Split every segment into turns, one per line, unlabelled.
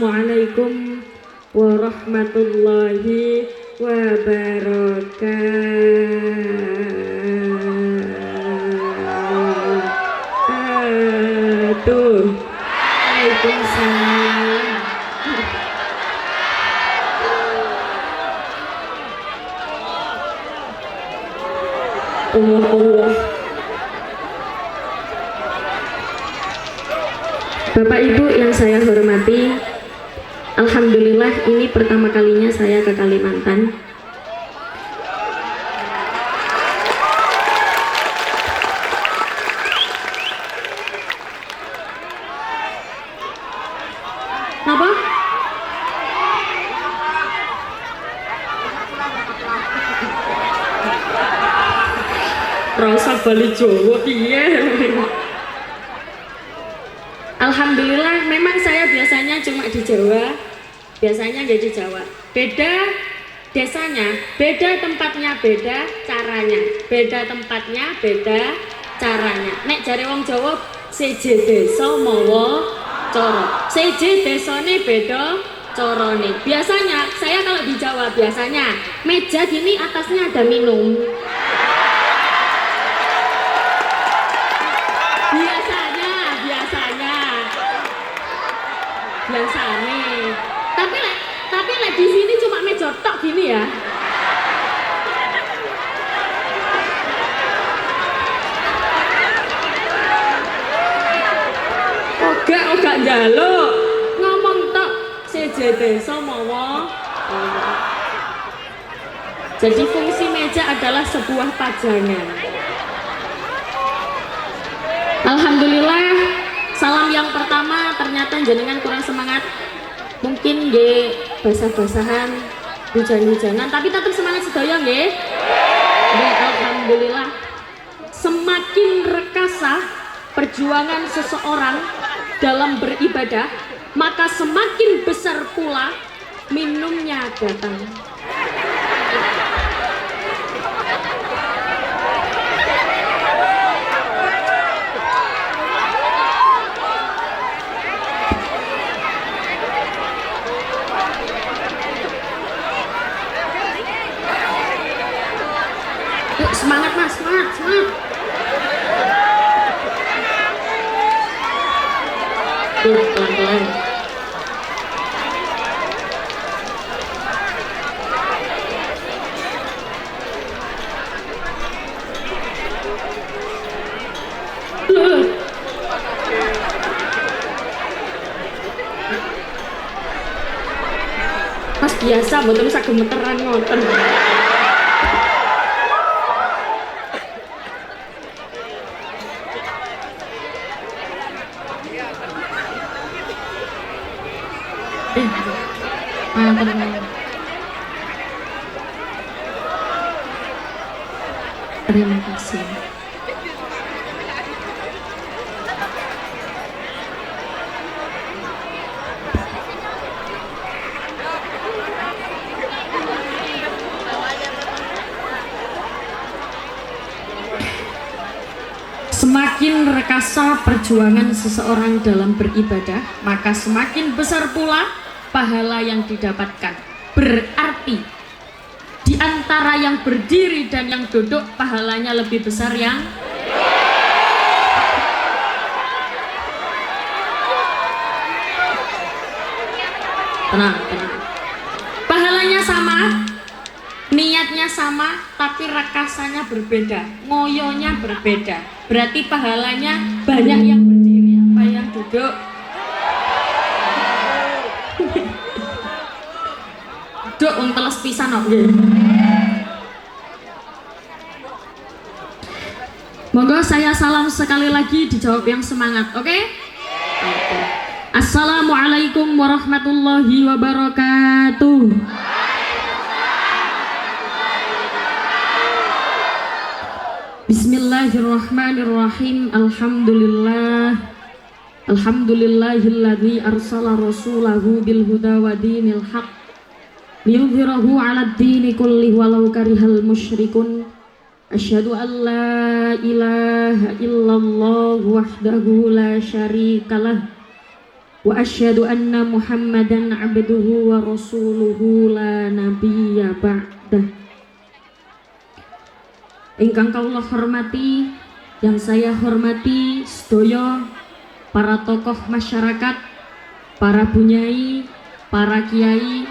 Assalamualaikum warahmatullahi wabarakatuh. Waalaikumsalam. Allah. Bapak Ibu yang saya hormati, alhamdulillah ini pertama kalinya saya ke Kalimantan. Apa? Rasa bali Jawa piye? Alhamdulillah memang saya biasanya cuma di Jawa. Biasanya jadi Jawa. Beda desanya, beda tempatnya, beda caranya. Beda tempatnya, beda caranya. Nek jare wong Jawa seje desa mawa cara. Seje desane beda carane. Biasanya saya kalau di Jawa biasanya meja gini atasnya ada minum. Biasanya. Tapi di sini cuma meja tok gini ya. Ogak njaluk. Ngomong tok seje desa mawa. Jadi fungsi meja adalah sebuah pajangan. Alhamdulillah, salam yang pertama ternyata jenengan kurang semangat. Mungkin nggih basah-basahan, hujan-hujanan, tapi tetap semangat sedaya nggih. Alhamdulillah. Semakin rekasa perjuangan seseorang dalam beribadah, maka semakin besar pula minumnya datang. Semangat Mas, semangat. Pelan-pelan. Mas biasa mboten saged gemeteran ngoten. Terima kasih. Semakin rekasa perjuangan seseorang dalam beribadah, maka semakin besar pula pahala yang didapatkan. Berarti di antara yang berdiri dan yang duduk pahalanya lebih besar yang tenang. Pahalanya sama, niatnya sama, tapi rekasanya berbeda, ngoyonya berbeda. Berarti pahalanya banyak yang berdiri apa yang duduk. Duk unteles pisan kok nggih. Monggo saya salam sekali lagi, dijawab yang semangat, oke? Okay? Assalamualaikum warahmatullahi wabarakatuh. Bismillahirrahmanirrahim. Alhamdulillahilladzi arsala rasulahu bil huda wa dinil haq liyudhhirahu 'alad dini kulli walau karihal musyrikun. Asyhadu an la ilaha illallah wahdahu la syarikalah wa asyhadu anna Muhammadan abduhu wa rasuluhu la nabiyya ba'dah. Ingkang kawula hormati, yang saya hormati sedaya para tokoh masyarakat, para bunyai, para kiai,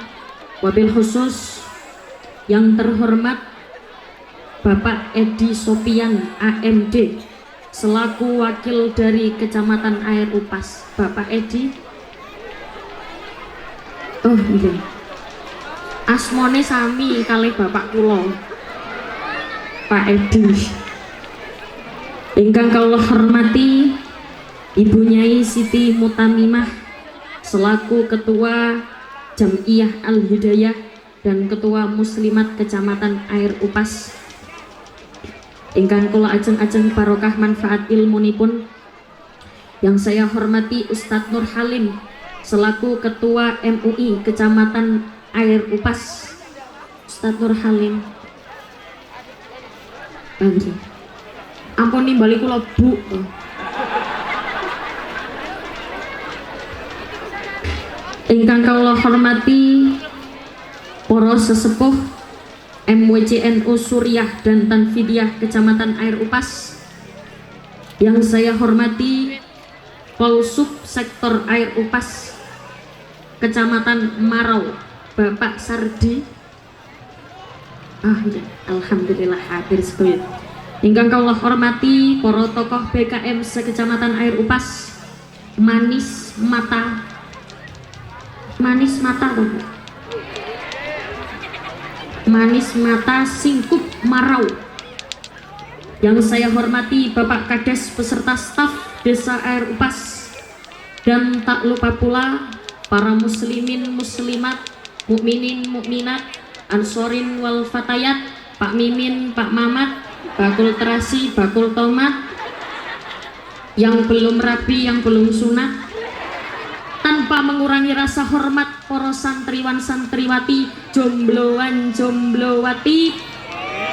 wabil khusus yang terhormat Bapak Edi Sopian AMD selaku wakil dari Kecamatan Air Upas. Bapak Edi, oh iya, asmone sami kali bapak kula, Pak Edi. Ingkang kawula hormati Ibu Nyai Siti Mutamimah selaku Ketua Jam'iyah Al-Hidayah dan Ketua Muslimat Kecamatan Air Upas. Ingkang kula ajeng-ajeng barokah manfaat ilmunipun. Yang saya hormati Ustadz Nur Halim selaku Ketua MUI Kecamatan Air Upas. Ustadz Nur Halim, ampun nimbali kula Bu. Ingkang kula hormati para sesepuh MWCNU Suriah dan Tanfidiyah Kecamatan Air Upas. Yang saya hormati Polsub Sektor Air Upas Kecamatan Marau, Bapak Sardi. Ya, alhamdulillah hadir sedaya. Ingkang kawula hormati para tokoh BKM sekecamatan Air Upas. Manis mata Bapak. Manis mata Singkup Marau. Yang saya hormati Bapak Kades beserta staf Desa Air Upas. Dan tak lupa pula para muslimin muslimat, mukminin mukminat, ansorin wal fatayat, Pak Mimin, Pak Mamat, bakul terasi, bakul tomat, yang belum rabi, yang belum sunat. Tanpa mengurangi rasa hormat para santriwan santriwati, jombloan jomblowati,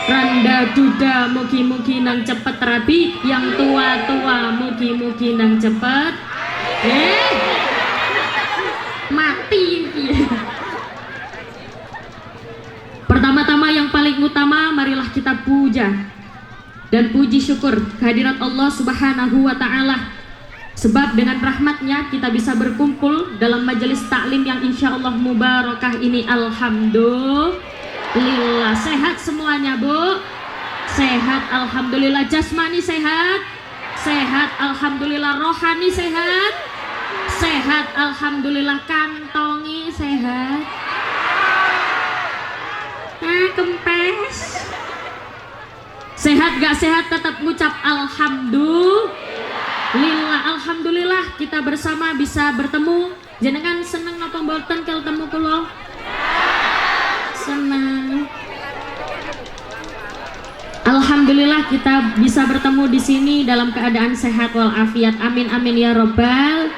randa duda mugi-mugi nang cepet rabi, yang tua-tua mugi-mugi nang cepet mati. Pertama-tama yang paling utama, marilah kita puja dan puji syukur kehadirat Allah Subhanahu wa Ta'ala. Sebab dengan rahmatnya kita bisa berkumpul dalam majelis taklim yang insya Allah mubarakah ini. Alhamdulillah. Sehat semuanya Bu? Sehat alhamdulillah. Jasmani sehat? Sehat alhamdulillah. Rohani sehat? Sehat alhamdulillah. Kantongi sehat? Kempes. Sehat gak sehat tetap ngucap alhamdulillah. Alhamdulillah kita bersama bisa bertemu. Jenengan seneng napa mboten kalau temu kula? Senang. Alhamdulillah kita bisa bertemu di sini dalam keadaan sehat walafiat. Amin amin ya robbal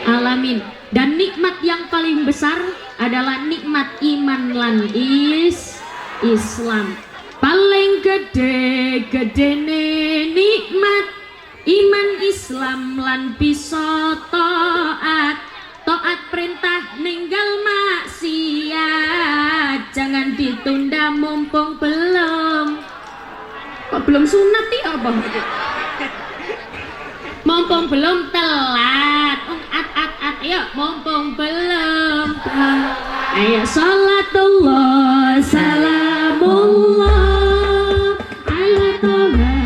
alamin. Dan nikmat yang paling besar adalah nikmat iman lan Islam. Paling gede-gedene nikmat iman Islam lan bisa taat perintah ninggal maksiat. Jangan ditunda mumpung belum. Kok belum sunat ya apa? Mumpung belum telat. Ayo mumpung belum. Ayo salatullah salamullah ala toha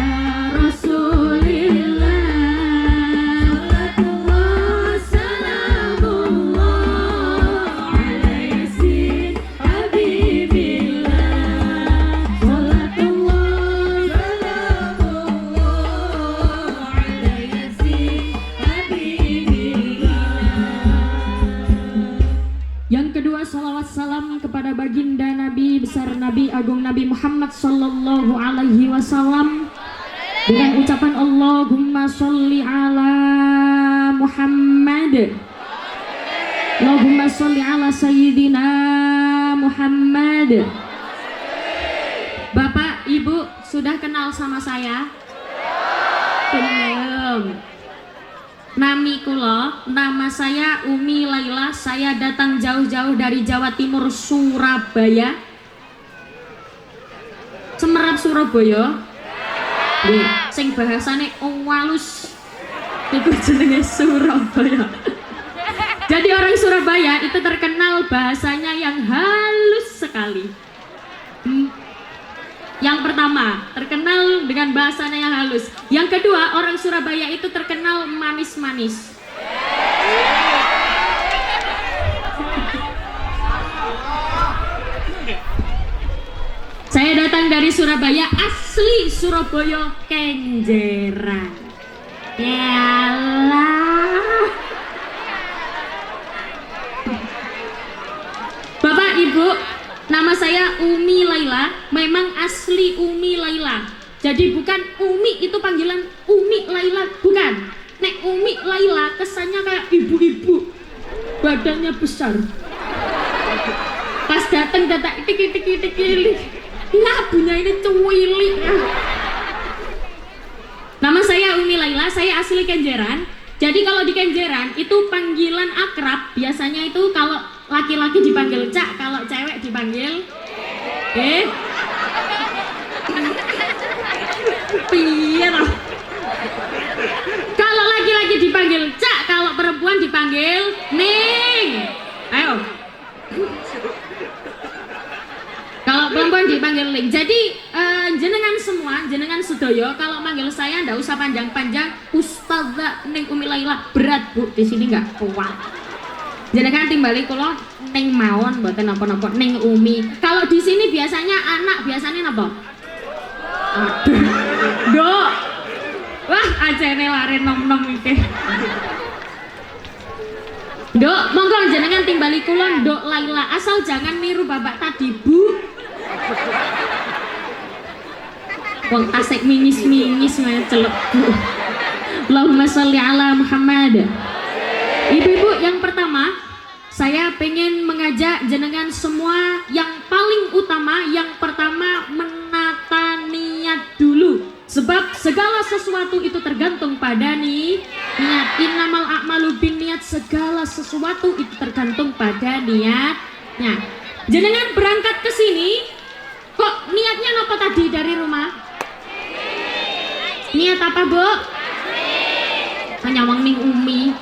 salam kepada baginda Nabi besar Nabi agung Nabi Muhammad sallallahu alaihi wasallam dengan ucapan Allahumma sholli ala Muhammad. Allahumma sholli ala sayyidina Muhammad. Bapak, Ibu sudah kenal sama saya? Belum. Nami kula, nama saya Umi Laila. Saya datang jauh-jauh dari Jawa Timur, Surabaya. Semerap Surabaya. Nggih, sing bahasane walus. Iku jenenge Surabaya. Jadi orang Surabaya itu terkenal bahasanya yang halus sekali. Yang pertama, terkenal dengan bahasanya yang halus. Yang kedua, orang Surabaya itu terkenal manis-manis. Saya datang dari Surabaya, asli Surabaya Kenjeran. Yalah. Bapak Ibu, nama saya Umi Laila, memang asli Umi Laila. Jadi bukan Umi itu panggilan Umi Laila, bukan. Nek Umi Laila kesannya kayak ibu-ibu, badannya besar. Pas datang itik-itik, labunya ini cuwilik. Nama saya Umi Laila, saya asli Kenjeran. Jadi kalau di Kenjeran itu panggilan akrab, biasanya itu kalau laki-laki dipanggil Cak, kalau cewek dipanggil piye. Kalau laki-laki dipanggil Cak, kalau perempuan dipanggil Ning. Ayo. Kalau perempuan dipanggil Ning. Jadi jenengan semua, jenengan sedoyo, kalau manggil saya ndak usah panjang-panjang, Ustazah Ning Umi Laila. Berat Bu, di sini nggak kuat. Jenengan timbali kula Ning mawon, mboten napa-napa Ning Umi. Kalau di sini biasanya anak biasanya napa? Aduh. Dok. Wah, ajene lare nom-nom iki. Dok, monggo jenengan timbali kula Nduk Laila, asal jangan niru bapak tadi, Bu. Wong tasik mingis-mingis celuk, Bu. Allahumma sholli ala Muhammad. Ibu-ibu, yang pertama saya pengen mengajak jenengan semua yang paling utama, yang pertama menata niat dulu. Sebab segala sesuatu itu tergantung pada niat. Innamal a'malu binniyat, segala sesuatu itu tergantung pada niatnya. Jenengan berangkat ke sini, kok niatnya apa tadi dari rumah? Niat apa, Bu? Hanya wong Ning Umi.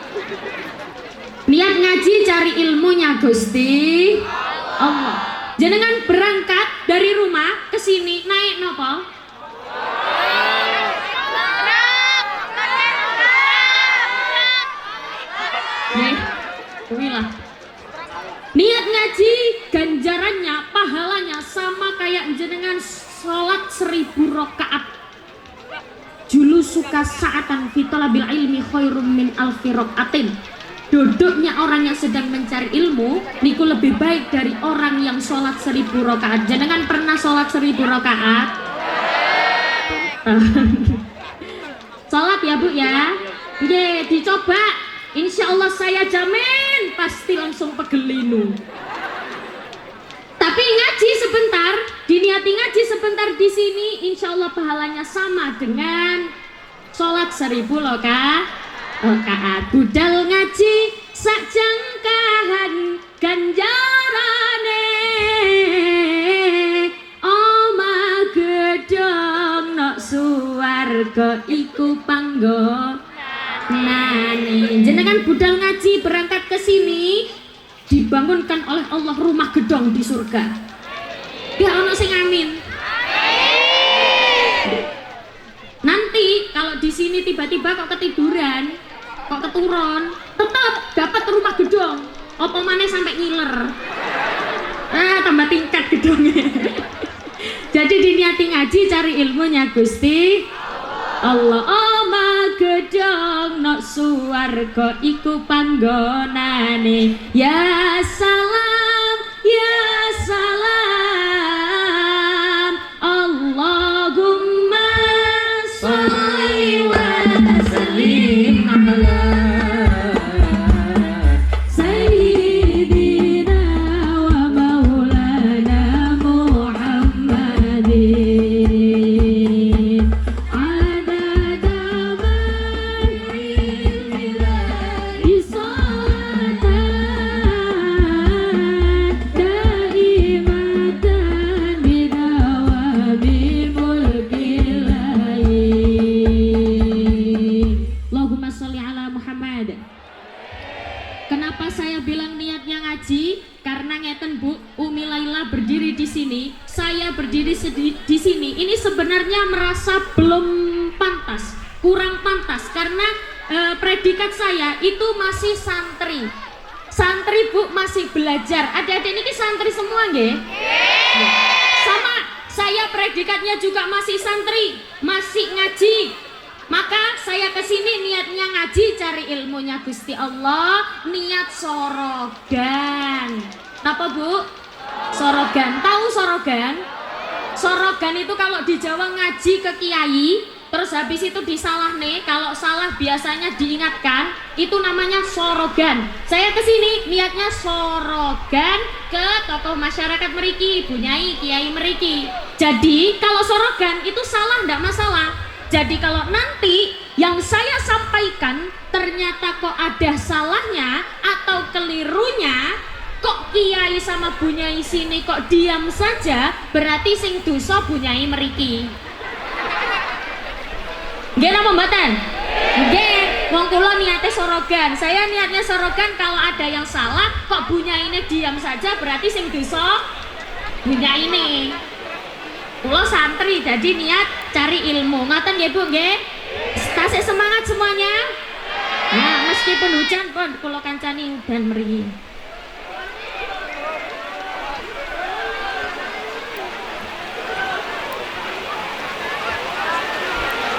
Niat ngaji cari ilmunya Gusti Allah. Jenengan berangkat dari rumah ke sini naik nopo? Niat ngaji ganjarannya, pahalanya sama kayak jenengan sholat 1000 rakaat. Julu suka sa'atan fi talabil ilmi khairum min alfi rakaatin. Duduknya orang yang sedang mencari ilmu niku lebih baik dari orang yang sholat 1000 rakaat. Jenengan pernah sholat 1000 rakaat? Sholat ya Bu ya? Ye, dicoba. Insya Allah saya jamin pasti langsung pegelinu. Tapi ngaji sebentar, diniati ngaji sebentar di sini, insya Allah pahalanya sama dengan sholat 1000 rakaat. Budal ngaji sak jangkahan ganjarane, oma gedong nok suwarga iku panggonane. Jenengan budal ngaji berangkat ke sini, dibangunkan oleh Allah rumah gedong di surga. Ya ono sing amin. Nanti kalau di sini tiba-tiba kok ketiduran, kok keturun, tetap dapat rumah gedong. Apa maneh sampai ngiler. Tambah tingkat gedongnya. Jadi diniati ngaji cari ilmunya Gusti Allah. Oma gedong nok suwarga iku panggonane. Ya salam, ya salam, Allahumma sholli wa sallim ala sayyidina wa maulana Muhammadin. belum pantas, kurang pantas karena predikat saya itu masih santri. Santri Bu, masih belajar. Adik-adik ini santri semua nggih? Sama, saya predikatnya juga masih santri, masih ngaji. Maka saya kesini niatnya ngaji, cari ilmunya Gusti Allah, niat sorogan. Apa Bu? Sorogan. Tahu sorogan? Sorogan itu kalau di Jawa ngaji ke kiai, terus habis itu disalah nih, kalau salah biasanya diingatkan, itu namanya sorogan. Saya kesini niatnya sorogan ke tokoh masyarakat meriki, Ibu Nyai, Kiai meriki. Jadi kalau sorogan itu salah ndak masalah. Jadi kalau nanti yang saya sampaikan ternyata kok ada salahnya atau kelirunya, kok Kiai sama Bu Nyai sini kok diam saja, berarti sing dosa Bu Nyai meriki. Nggih napa mboten? Nggih, wong kula niate sorogan. Saya niatnya sorogan, kalau ada yang salah kok Bu Nyai ini diam saja, berarti sing dosa Bu Nyai ini. Kula santri jadi niat cari ilmu. Ngoten nggih Bu nggih? Tasik semangat semuanya. Nah, meskipun hujan pun kula kancani udan mriki.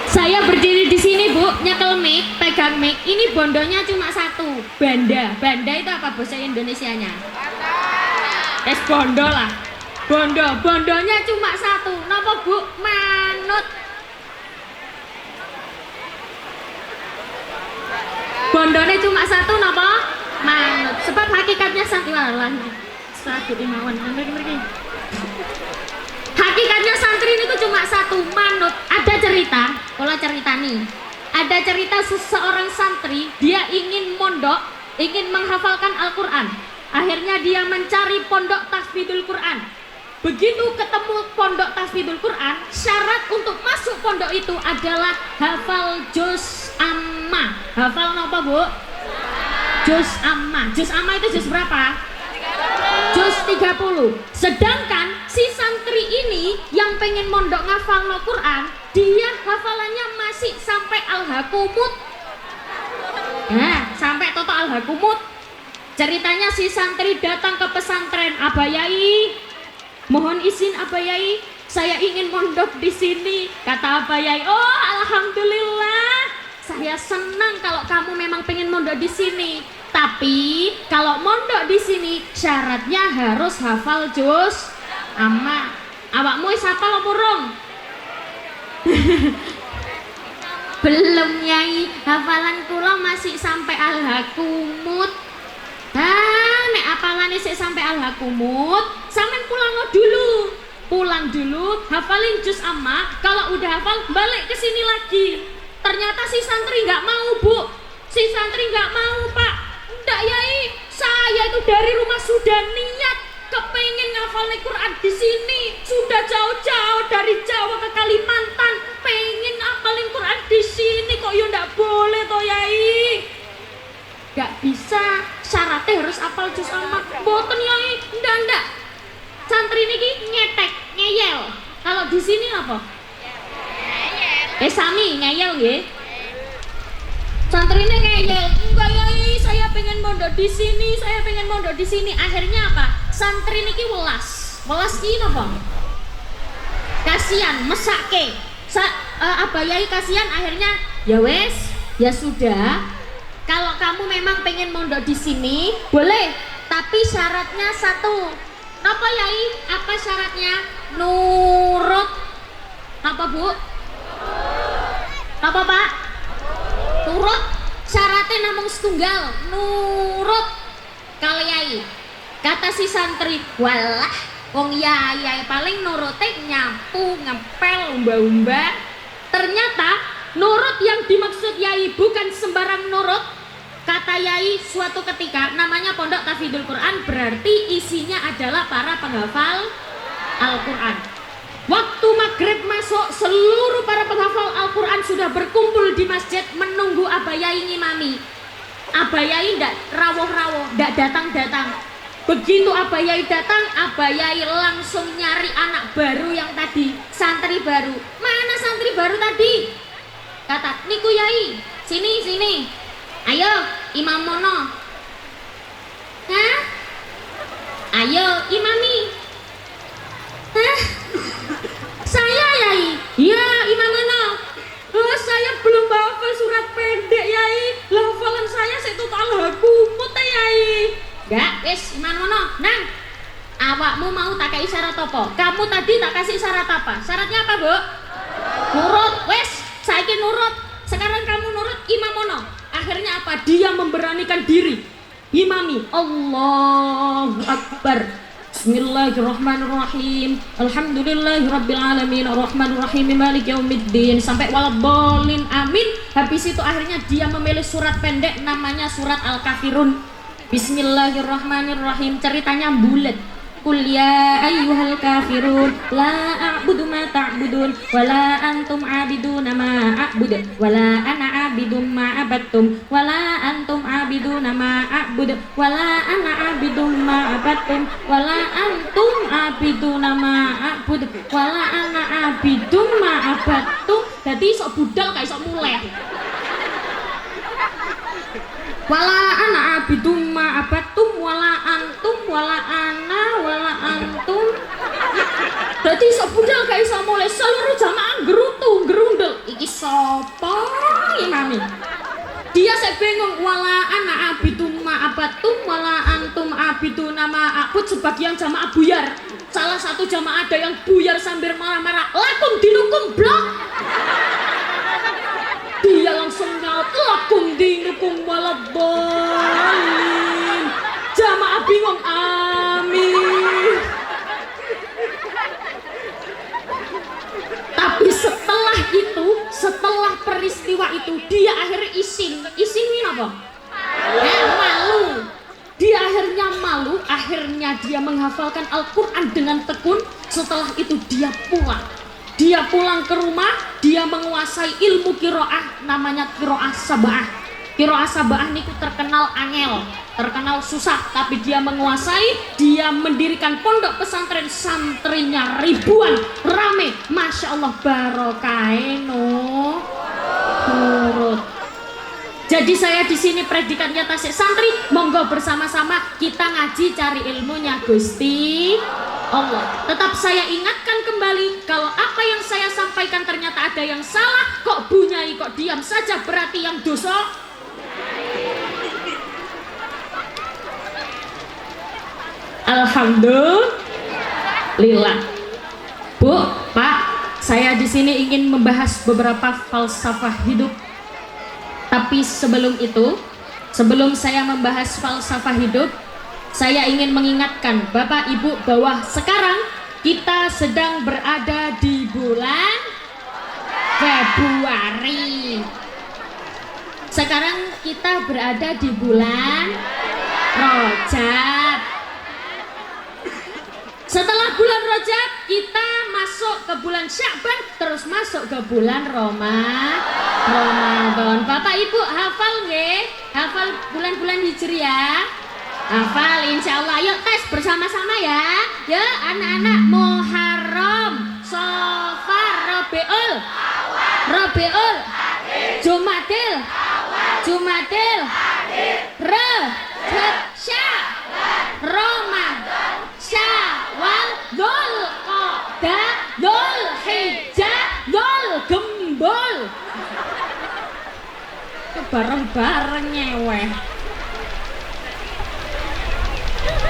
Saya berdiri di sini Bu, nyekel mic, pegang mic. Ini bondonya cuma satu, banda. Banda itu apa bahasa Indonesianya? Es bondo lah. Bondonya cuma satu. Napa Bu? Manut. Bondonya cuma satu, napa? Manut. Sebab hakikatnya santri walan. Satu imawan. Hakikatnya santri ini tuh cuma satu, manut. Ada cerita, kalau cerita nih, ada cerita seseorang santri, dia ingin mondok, ingin menghafalkan Al-Quran. Akhirnya dia mencari pondok tahfidzul Quran. Begitu ketemu pondok tahfidzul Quran, syarat untuk masuk pondok itu adalah hafal juz amma. Hafal apa Bu? Juz amma. Juz amma itu juz berapa? Juz 30. Sedangkan si santri ini yang pengen mondok ngafal no Quran, dia hafalannya masih sampai al-hakumut. Nah, sampai total al-hakumut. Ceritanya si santri datang ke pesantren, Abah Yai, mohon izin Abah Yai, saya ingin mondok di sini. Kata Abah Yai, oh alhamdulillah, saya senang kalau kamu memang pengen mondok di sini. Tapi kalau mondok di sini syaratnya harus hafal juz amma. Awakmu wis hafal apa rong? Belum Nyai, hafalan kula masih sampai al-hakumut. Nek hafalane sik sampai al-hakumut, sampean pulang dulu, hafalin juz amma. Kalau udah hafal balik ke sini lagi. Ternyata si santri nggak mau Bu, si santri nggak mau Pak. Ndak Yai, saya itu dari rumah sudah niat kepengen ngafalin Quran di sini, sudah jauh-jauh dari Jawa ke Kalimantan, pengen ngafalin Quran di sini kok ya ndak boleh toh Yai. Nggak bisa, syaratnya harus hafal juz amma. Mboten Yai, ndak. Santri niki ngetek, ngeyel. Kalau di sini apa? Sami ngeyel nggih. Santri ini ngeyel, enggak Yai, saya pengen mondok di sini, saya pengen mondok di sini. Akhirnya apa? Santri niki welas ki napa? Kasihan, mesake. Abah Yai kasihan, akhirnya ya wes, ya sudah. Kalau kamu memang pengen mondok di sini, boleh, tapi syaratnya satu. Apa Yai? Apa syaratnya? Nurut. Apa Bu? Apa Pak? Turut. Syaratnya namung setunggal, nurut kali Yai. Kata si santri, walah wong Yai paling nurute nyapu, ngepel, umba-umba. Ternyata nurut yang dimaksud Yai bukan sembarang nurut. Kata Yai suatu ketika, namanya pondok tahfidzul Quran, berarti isinya adalah para penghafal Al-Quran. Waktu maghrib masuk, seluruh para penghafal Al-Quran sudah berkumpul di masjid menunggu Abah Yai ngimami. Abah Yai ndak rawuh-rawuh, ndak datang-datang. Begitu Abah Yai datang, Abah Yai langsung nyari anak baru yang tadi, santri baru. Mana santri baru tadi? Kata, niku Yai, sini sini. Ayo, Imam Mono. Hah? Ayo, imami. Hah? Saya Yai. Iya, Imam Mono. Oh, saya belum hafal surat pendek Yai. Hafalan saya total hakumut Yai. Enggak, wis Imam Mono, nang. Awakmu mau tak kasih syarat apa? Kamu tadi tak kasih syarat apa? Syaratnya apa, Bu? Nurut, wis. Saiki nurut. Sekarang kamu nurut Imam Mono. Akhirnya apa? Dia memberanikan diri. Imami. Allahu Akbar. Bismillahirrahmanirrahim. Alhamdulillahirrabbilalamin. Ar-Rahmanirrahim. Maliki yaumiddin. Sampai waladhdallin. Amin. Habis itu akhirnya dia memilih surat pendek namanya surat Al-Kafirun. Bismillahirrahmanirrahim. Ceritanya bulat. Qul ya ayyuhal kafirun la a'budu ma ta'budun wa la antum 'abiduna ma a'budu wa la ana 'abidum ma 'abadtum wa la antum 'abiduna ma a'budu wa la ana 'abidum ma 'abadtum wa la antum 'abiduna ma a'budu wa la ana 'abidum ma 'abadtum. Dadi sok budal kae sok muleh. Wala ana abidum ma abatum wala antum wala ana wala antum. Dadi sok budal gak iso mulai, seluruh jamaah gerutu gerundel. Iki sapa imami? Dia saya bingung. Wala ana abidum ma abatum wala antum abiduna ma abud. Sebagian jamaah buyar. Salah satu jamaah ada yang buyar sambil marah-marah. Lakum dinukum blok. Dia langsung nyaut, lakum dinukum waladhdallin. Jamaah bingung, amin. Tapi setelah peristiwa itu, dia akhirnya isin ini apa? Malu. Dia akhirnya malu, akhirnya dia menghafalkan Al-Quran dengan tekun. Setelah itu dia pulang. Dia pulang ke rumah, dia menguasai ilmu kiroah, namanya kiroah sabah. Kiroah sabah niku terkenal angel, terkenal susah, tapi dia menguasai. Dia mendirikan pondok pesantren, santrinya ribuan, rame, masya Allah, barokaino. Turut. Jadi saya di sini predikannya tasik santri, monggo bersama-sama kita ngaji cari ilmunya Gusti Allah. Tetap saya ingatkan kembali, kalau apa yang saya sampaikan ternyata ada yang salah, kok bunyai, kok diam saja, berarti yang dosa. Alhamdulillah. Bu, Pak, saya di sini ingin membahas beberapa falsafah hidup. Tapi sebelum itu, sebelum saya membahas falsafah hidup, saya ingin mengingatkan Bapak Ibu bahwa sekarang kita sedang berada di bulan Februari. Sekarang kita berada di bulan Rajab. Setelah bulan Rajab kita masuk ke bulan Sya'ban, terus masuk ke bulan Ramadan. Bapak Ibu hafal nggih? Hafal bulan-bulan Hijriah? Hafal insyaallah. Yuk tes bersama-sama ya. Ya anak-anak, Muharram, Safar, Rabiul, Jumadil, Rajab, Ramadan, Syawal, Dzulqa'dah, Dzulhijjah, Dzulgembul. Bareng-bareng nyeweh.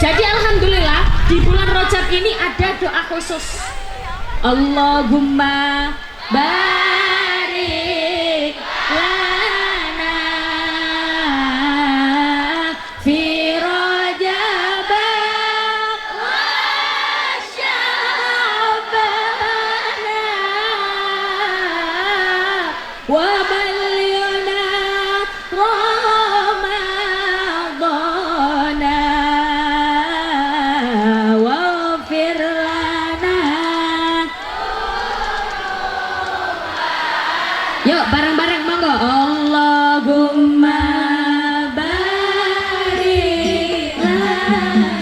Jadi alhamdulillah di bulan Rajab ini ada doa khusus. Allahumma barik lana fi Rajab wa Sya'bana wa ballighna Ramadana waghfir lana. Yuk bareng-bareng monggo. Allahumma barik lana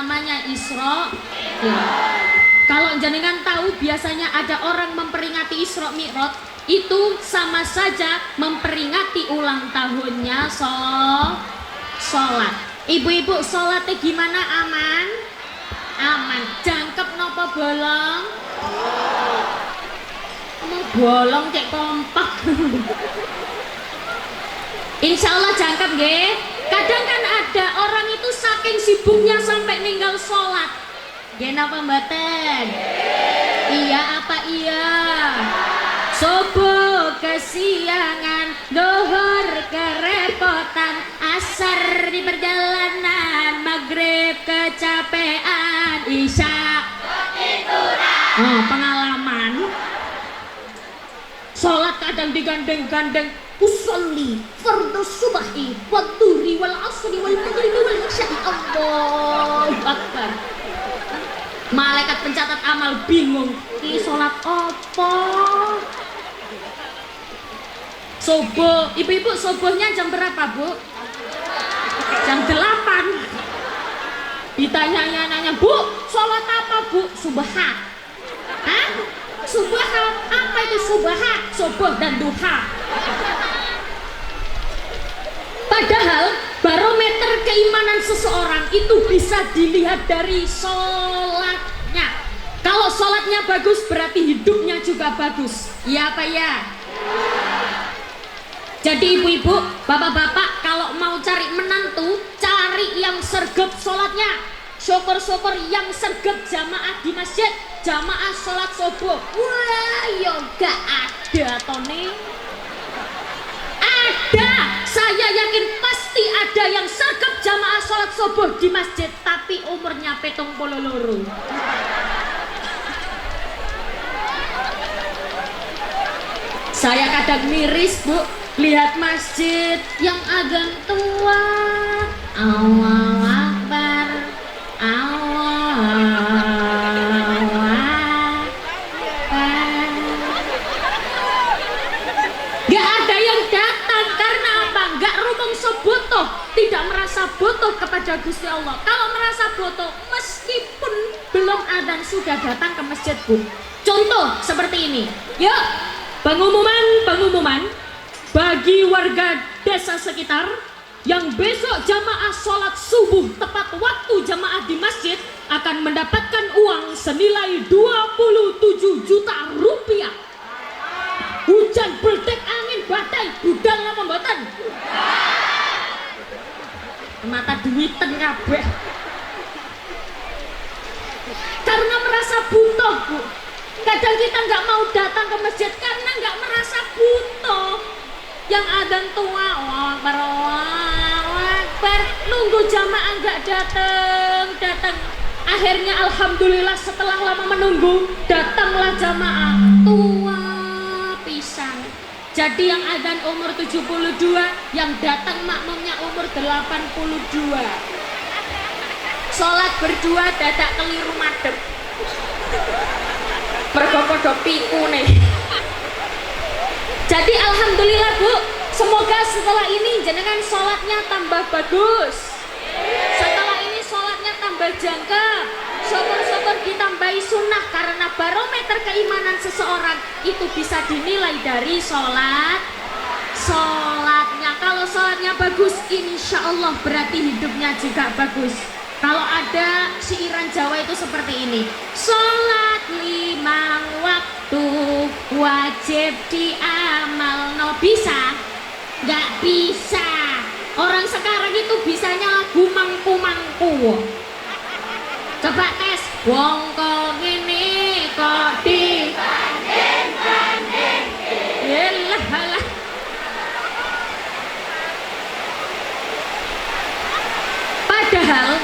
namanya Isra. Ya. Kalau jenengan tahu biasanya ada orang memperingati Isra Mi'raj, itu sama saja memperingati ulang tahunnya sholat. Ibu-ibu sholatnya gimana? Aman? Aman. Jangkep nopo bolong? Mau bolong cek kompak. Insya Allah jangkep nggih. Kadang kan ada orang itu saking sibuknya sampai ninggal sholat. Nggih napa mboten? Iya apa iya? Subuh kesiangan, zuhur kerepotan, asar di perjalanan, maghrib kecapean, isya ketiduran. Oh, pengalaman. Sholat kadang digandeng-gandeng. Usolli fardhu subahi wa dhuhri wal asri wal maghribi wal isya'i. Allahu akbar. Malaikat pencatat amal bingung, ini sholat apa? Subuh, ibu-ibu subuhnya jam berapa, Bu? Jam 8. Ditanya-nanya, Bu, sholat apa, Bu? Subaha. Hah? Subaha? Apa itu subaha? Subuh dan duha. Padahal barometer keimanan seseorang itu bisa dilihat dari sholatnya. Kalau sholatnya bagus berarti hidupnya juga bagus. Iya apa ya? Jadi ibu-ibu, bapak-bapak kalau mau cari menantu, cari yang sergap sholatnya. Syukur-syukur yang sergap jamaah di masjid, jamaah sholat subuh. Wah, ya gak ada Tony. Ada, saya yakin pasti ada yang sergap jamaah sholat subuh di masjid, tapi umurnya 72. Saya kadang miris, Bu, lihat masjid yang adzan tua. Allahu Akbar, Allahu Akbar. Gak ada yang datang karena apa? Gak rumongso butuh, tidak merasa butuh kepada Gusti Allah. Kalau merasa butuh, meskipun belum adzan sudah datang ke masjid, Bu. Contoh seperti ini. Yuk, pengumuman bagi warga desa sekitar yang besok jamaah sholat subuh tepat waktu jamaah di masjid akan mendapatkan uang senilai 27 juta rupiah. Hujan berdek angin badai budal apa mboten? Mata duiten kabeh. Karena merasa butuh, Bu. Kadang kita nggak mau datang ke masjid karena nggak merasa butuh. Yang adzan tua, wah Akbar, nunggu jamaah nggak datang. Akhirnya alhamdulillah setelah lama menunggu datanglah jamaah tua pisang. Jadi yang adzan umur 72, yang datang makmumnya umur 82. Sholat berdua dadak keliru madhep. Mergo padha piku nih. Jadi alhamdulillah, Bu, semoga setelah ini jenengan sholatnya tambah bagus. Setelah ini sholatnya tambah jangkep. Syukur-syukur ditambahi sunnah, karena barometer keimanan seseorang itu bisa dinilai dari sholatnya. Kalau sholatnya bagus, insya Allah berarti hidupnya juga bagus. Kalau ada siiran Jawa itu seperti ini, sholat limang waktu wajib diamal. No, bisa? Nggak bisa. Orang sekarang itu bisanya lagu mangku-mangku. Coba tes, wongko ngene kok dibanding-banding. Yalah. Padahal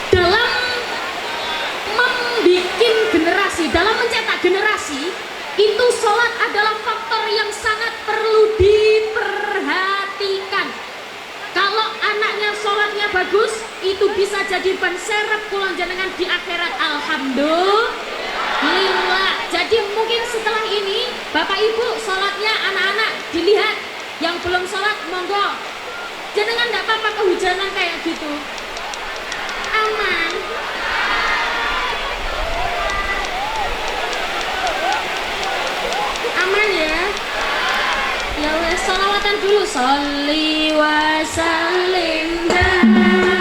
dalam membikin generasi, dalam mencetak generasi, itu sholat adalah faktor yang sangat perlu diperhatikan. Kalau anaknya sholatnya bagus, itu bisa jadi ban serep kula jenengan di akhirat. Alhamdulillah. Jadi mungkin setelah ini Bapak Ibu sholatnya anak-anak dilihat, yang belum sholat monggo jenengan nggak apa-apa kehujanan kayak gitu, aman. Sholli wa sallim daiman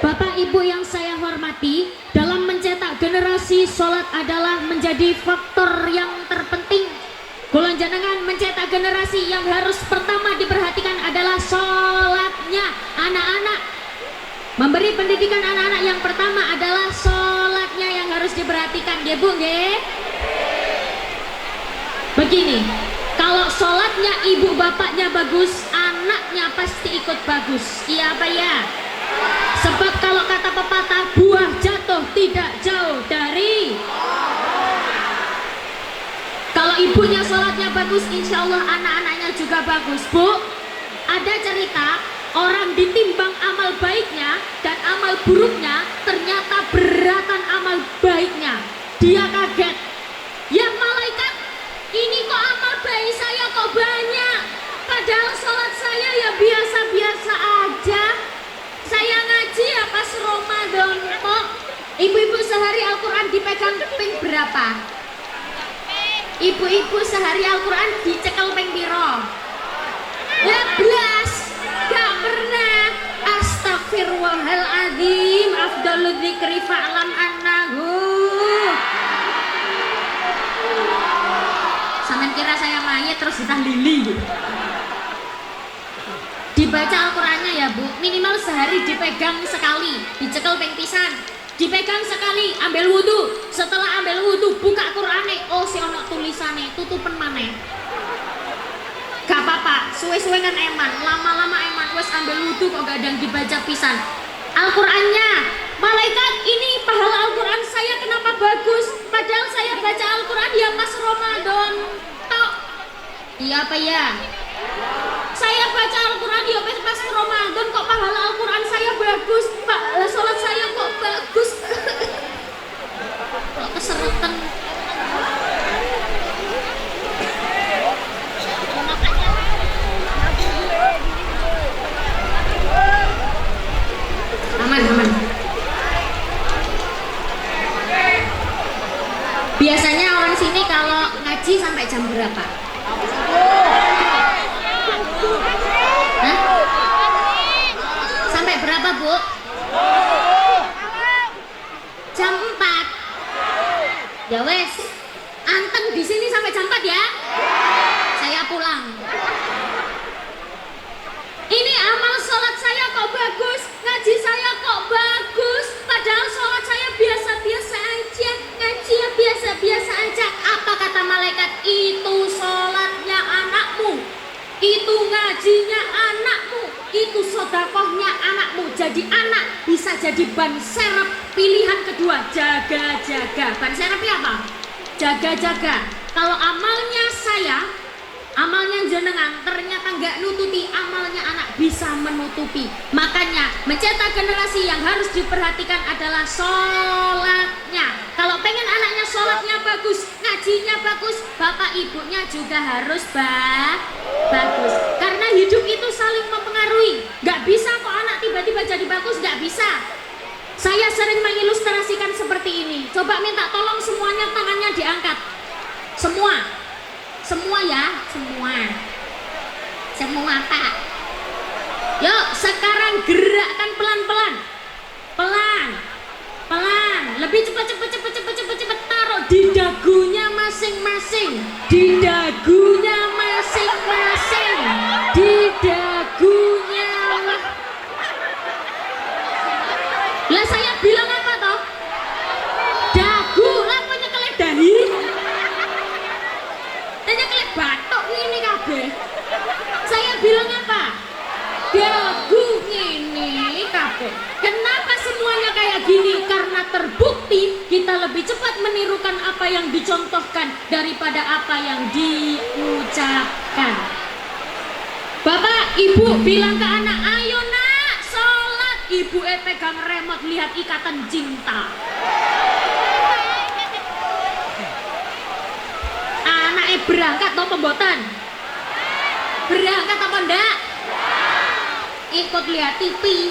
Bapak Ibu yang saya hormati, dalam mencetak generasi sholat adalah menjadi faktor yang terpenting. Kulon jenengan mencetak generasi yang harus pertama diperhatikan adalah sholatnya anak-anak. Memberi pendidikan anak-anak yang pertama adalah sholatnya yang harus diperhatikan, ya Bu, nggih? Begini, kalau sholatnya ibu bapaknya bagus, anaknya pasti ikut bagus. Iya apa ya? Sebab kalau kata pepatah, buah jatuh tidak jauh dari. Kalau ibunya sholatnya bagus, insya Allah anak-anaknya juga bagus. Bu, ada cerita orang ditimbang amal baiknya dan amal buruknya, ternyata beratan amal baiknya. Dia kaget, ya malaikat, ini kok amal baik saya kok banyak, padahal sholat saya ya biasa-biasa aja. Saya ngaji ya pas Ramadan kok. Ibu-ibu sehari Al-Quran dipegang ping berapa? Ibu-ibu sehari Al-Quran dicekel ping piro? 11. Gak pernah. Astagfirullahaladzim. Afdalul dzikri fa'lam annahu. Sampeyan kira saya mayat terus ditahlili. Dibaca Al-Qurannya ya Bu, minimal sehari dipegang sekali, dicekel ping pisan, dipegang sekali, ambil wudhu, setelah ambil wudhu buka Qur'ane, oh si ono tulisane, tutupen maneh. Gak apa-apa, suwe-suwe kan eman, lama-lama eman, wes ambil wudhu kok gak ada yang dibaca pisan. Al-Qurannya, malaikat ini pahala Al-Quran saya kenapa bagus, padahal saya baca Al-Quran ya pas Ramadan, tok. Iya apa ya? Saya baca Al-Quran ya pas Ramadan kok pahala Al-Quran saya bagus, Pak, sholat saya kok bagus. Kok keserutan. Biasanya orang sini kalau ngaji sampai jam berapa? Hah? Sampai berapa, Bu? Jam 4. Ya wes, anteng di sini sampai jam 4 ya. Saya pulang. Ini amal sholat saya kok bagus, ngaji saya kok bagus, padahal sholat saya biasa-biasa aja, ngaji ya biasa-biasa aja. Apa kata malaikat? Itu sholatnya anakmu, itu ngajinya anakmu, itu sodakohnya anakmu. Jadi anak bisa jadi ban serep pilihan kedua. Jaga-jaga. Ban serepnya apa? Jaga-jaga. Kalau amalnya saya, amalnya jenengan ternyata nggak nutupi, amalnya anak bisa menutupi. Makanya mencetak generasi yang harus diperhatikan adalah sholatnya. Kalau pengen anaknya sholatnya bagus, ngajinya bagus, bapak ibunya juga harus bagus. Karena hidup itu saling mempengaruhi. Nggak bisa kok anak tiba-tiba jadi bagus, nggak bisa. Saya sering mengilustrasikan seperti ini. Coba minta tolong semuanya tangannya diangkat. Semua ya, semua Pak. Yuk sekarang gerakkan pelan-pelan, lebih cepat, taruh di dagunya masing-masing, di dagunya. Lah saya bilang apa toh? Dagu, lah punya kelek dahi. Tanya kelek batok ini kabeh. Saya bilang apa? Dagu ini kabeh. Kenapa semuanya kayak gini? Karena terbukti kita lebih cepat menirukan apa yang dicontohkan daripada apa yang diucapkan. Bapak, ibu bilang ke anak, ayo nak, sholat. Ibu pegang remote, lihat Ikatan Cinta. Anaknya berangkat atau pembotan? Berangkat apa enggak? Ikut lihat TV.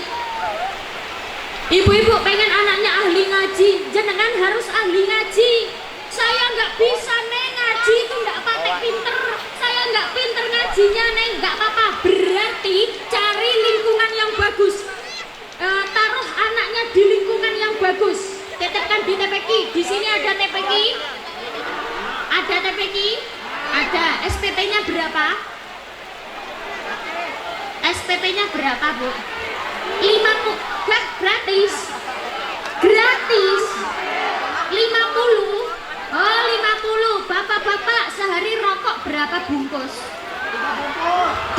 Ibu-ibu pengen anaknya ahli ngaji, jenengan harus ahli ngaji. Saya nggak bisa neng ngaji itu nggak patek pinter. Saya nggak pinter ngajinya neng, nggak apa-apa. Berarti cari lingkungan yang bagus. Taruh anaknya di lingkungan yang bagus. Titipkan di TPQ. Di sini ada TPQ. Ada TPQ? Ada. SPP-nya berapa? SPP-nya berapa, Bu? 50. Lah, gratis. Gratis. 50. Oh, 50. Bapak-bapak sehari rokok berapa bungkus?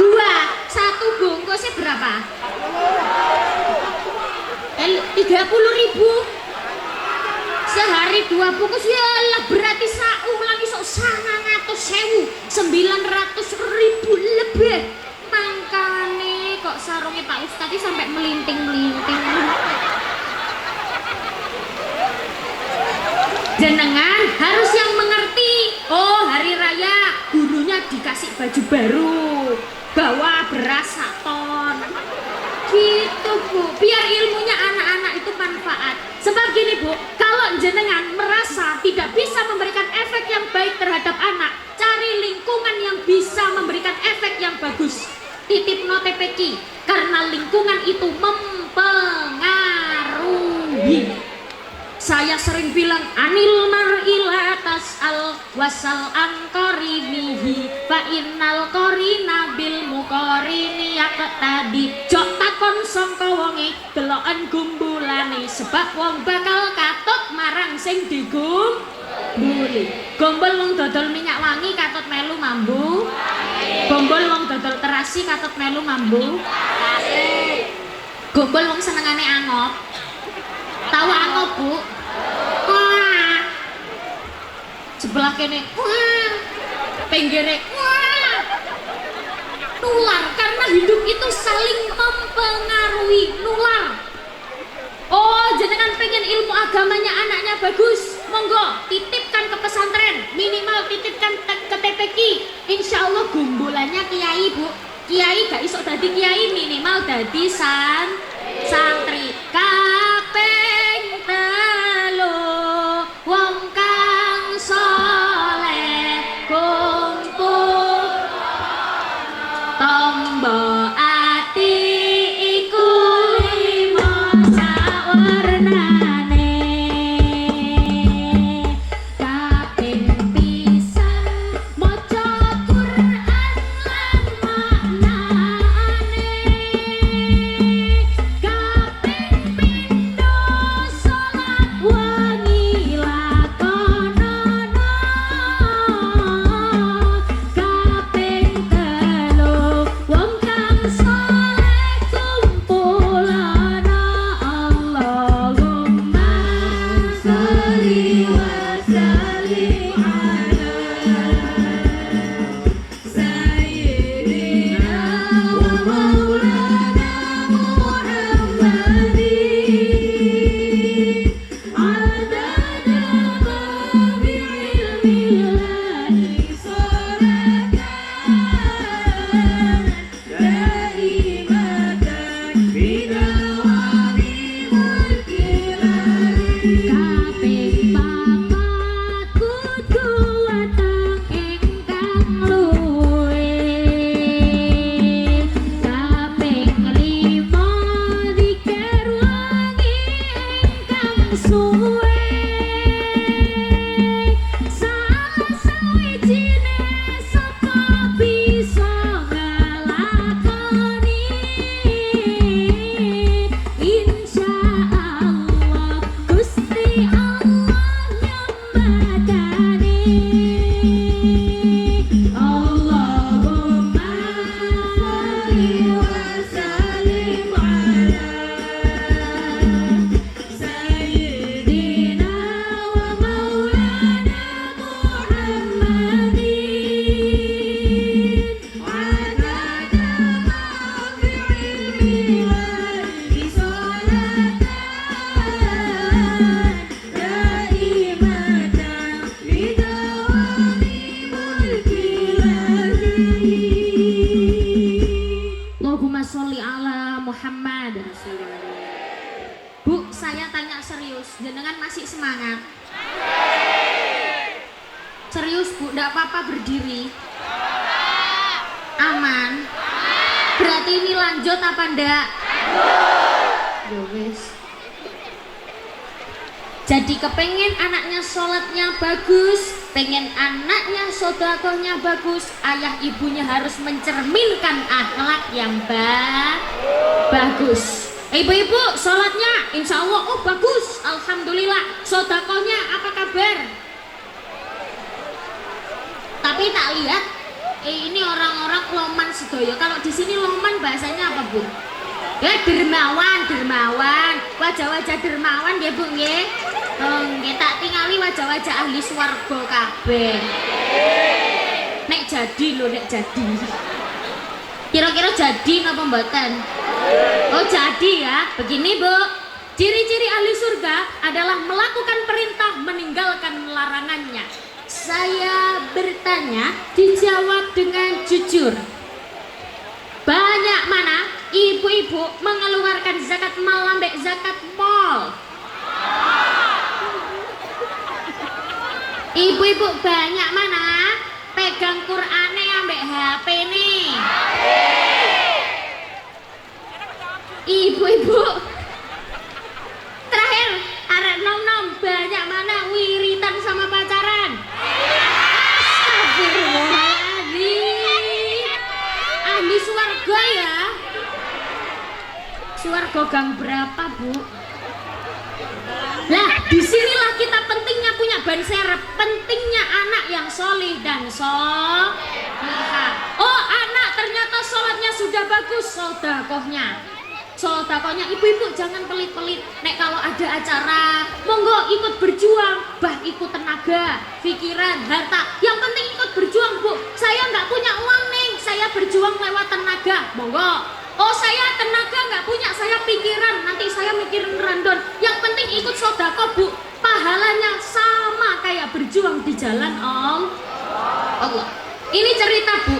2. 1 bungkusnya berapa? 30.000. Sehari 2 bungkus, ya lah berarti saulang iso 900.000 lebih. Mangkane kok sarungnya Pak Ustadz sampai melinting-melinting. Jenengan harus yang mengerti. Oh, hari raya gurunya dikasih baju baru, bawa beras 1 ton. Gitu, Bu, biar ilmunya anak-anak itu manfaat. Sebab gini, Bu, kalau jenengan merasa tidak bisa memberikan efek yang baik terhadap anak, cari lingkungan yang bisa memberikan efek yang bagus. Titip no TPQ, karena lingkungan itu mempengaruhi. Saya sering bilang anil mar'ila tas'al wasal angkorinihi fa innal korina bil mukorini tadi. Jok takon sangka wonge deloken gumbulane, sebab wong bakal katut marang sing digumbuli. Gombol wong dodol minyak wangi katut melu mambu. Gombol wong dodol terasi katut melu mambu. Gombol wong senengane angop. Tahu angop, Bu? Wah. Sebelah kene, wah. Pinggire, wah. Nular, karena hidup itu saling mempengaruhi, nular. Oh, jenengan pengen ilmu agamanya anaknya bagus, monggo titipkan ke pesantren, minimal titipkan ke TPQ. Insya Allah gumbulannya kiai, Bu. Kiai gak iso dadi kiai, minimal dadi santri. Kaping 3 wong kang Bu, enggak apa-apa berdiri. Aman. Berarti ini lanjut apa ndak? Ya wes. Jadi kepengen anaknya sholatnya bagus, pengen anaknya sodakohnya bagus, ayah ibunya harus mencerminkan akhlak yang bagus. Ibu-ibu sholatnya insya Allah oh bagus, alhamdulillah. Sodakohnya apa kabar? Tapi tak lihat ini orang-orang loman sedoyo. Kalau di sini loman bahasanya apa Bu? Ya dermawan, wajah-wajah dermawan ya Bu nggih. Nggih tak tingali wajah-wajah ahli swarga kabeh. Nek jadi lho, nek jadi. Kira-kira jadi napa mboten? Oh jadi ya. Begini Bu, ciri-ciri ahli surga adalah melakukan perintah, meninggalkan larangannya. Saya bertanya, dijawab dengan jujur. Banyak mana ibu-ibu mengeluarkan zakat mal ambek zakat mal? Ibu-ibu banyak mana pegang Qur'ane ambek HP nih? Ibu-ibu terakhir arek nom-nom banyak mana wiritan sama pacaran? Astagfirullahaladzim. Ahli swarga ya. Swarga gang berapa Bu? Nah disinilah kita pentingnya punya ban serep, pentingnya anak yang solih dan solihah. Oh anak ternyata sholatnya sudah bagus, sodakohnya ibu-ibu jangan pelit-pelit. Nek kalau ada acara monggo ikut berjuang, bah ikut tenaga, pikiran, harta, yang penting ikut berjuang Bu. Saya nggak punya uang neng, saya berjuang lewat tenaga, monggo. Oh saya tenaga nggak punya, saya pikiran, nanti saya mikirin randon. Yang penting ikut sodako Bu, pahalanya sama kayak berjuang di jalan Allah. Ini cerita Bu,